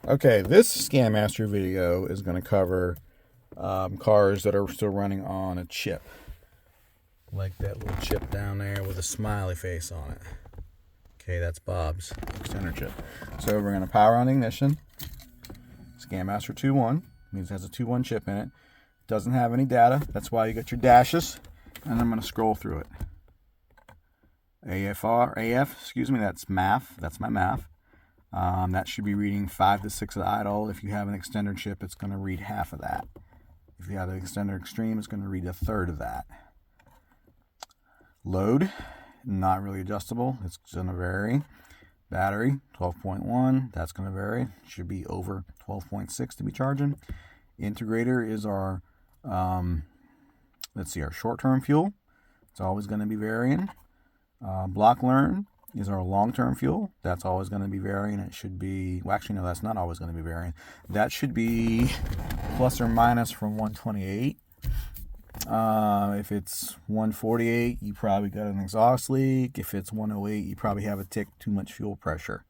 Okay, this Scanmaster video is going to cover cars that are still running on a chip. Like that little chip down there with a smiley face on it. Okay, that's Bob's extender chip. So we're going to power on the ignition. Scanmaster 2.1 means it has a 2.1 chip in it. Doesn't have any data. That's why you get your dashes. And I'm going to scroll through it. AF, that's math. That's my math. That should be reading 5 to 6 at idle. If you have an extender chip, it's going to read half of that. If you have an extender extreme, it's going to read a third of that. Load, not really adjustable. It's going to vary. Battery, 12.1. That's going to vary. Should be over 12.6 to be charging. Integrator is our, our short-term fuel. It's always going to be varying. Block learn is our long-term fuel. That's always going to be varying. It should be, well, actually, no, that's not always going to be varying. That should be plus or minus from 128. If it's 148, you probably got an exhaust leak. If it's 108, you probably have a tick too much fuel pressure.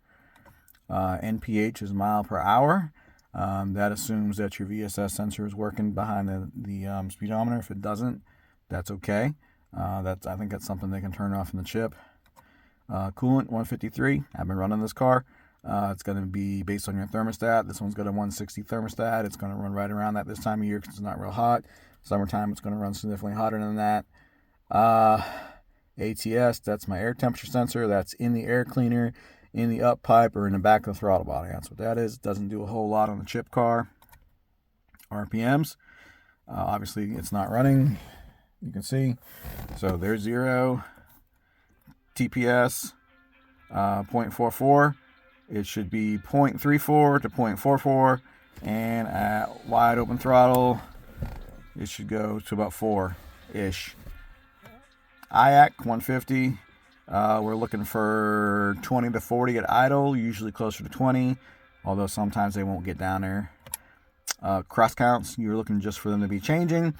NPH is mile per hour. That assumes that your VSS sensor is working behind the speedometer. If it doesn't, that's okay. I think that's something they can turn off in the chip. Coolant 153. I've been running this car. It's going to be based on your thermostat. This one's got a 160 thermostat. It's going to run right around that this time of year because it's not real hot. Summertime, it's going to run significantly hotter than that. ATS, that's my air temperature sensor. That's in the air cleaner, in the up pipe, or in the back of the throttle body. That's what that is. It doesn't do a whole lot on the chip car. RPMs, obviously it's not running. You can see. So there's 0. TPS, 0.44. It should be 0.34 to 0.44. And at wide open throttle, it should go to about 4-ish. IAC 150. We're looking for 20 to 40 at idle, usually closer to 20, although sometimes they won't get down there. Cross counts, you're looking just for them to be changing.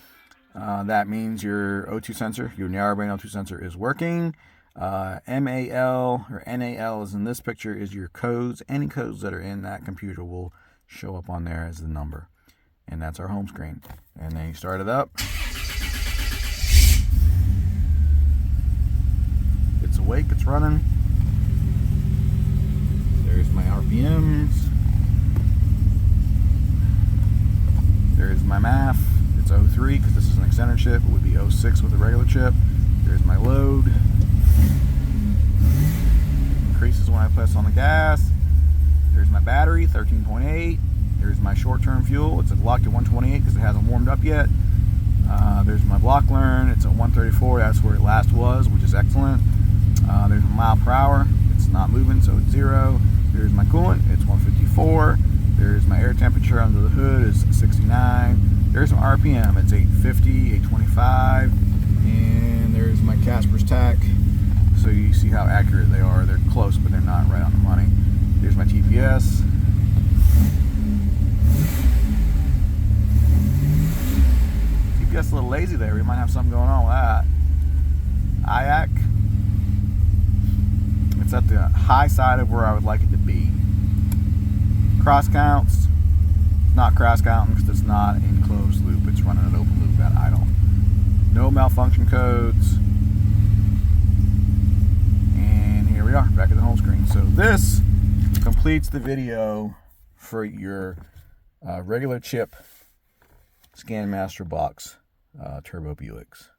That means your O2 sensor, your narrowband O2 sensor is working. MAL or NAL is in this picture is your codes. Any codes that are in that computer will show up on there as the number. And that's our home screen. And then you start it up. It's awake, it's running. There's my RPMs. There's my math. It's 03 because this is an extender chip. It would be 06 with a regular chip. There's my load. Increases when I press on the gas. There's my battery, 13.8. There's my short-term fuel. It's locked at 128 because it hasn't warmed up yet. There's my block learn. It's at 134. That's where it last was, which is excellent. There's my mile per hour. It's not moving, so it's 0. There's my coolant. It's 154. There's my air temperature under the hood is 69. There's my RPM. It's 850, 825. And there's my Casper's tach. So you see how accurate they are. They're close, but they're not right on the money. Here's my TPS. TPS a little lazy there. We might have something going on with that. IAC. It's at the high side of where I would like it to be. Cross counts. Not cross counting because it's not in closed loop. It's running an open loop at idle. No malfunction codes. And here we are, back at the home screen. So this completes the video for your regular chip Scanmaster box Turbo Buicks.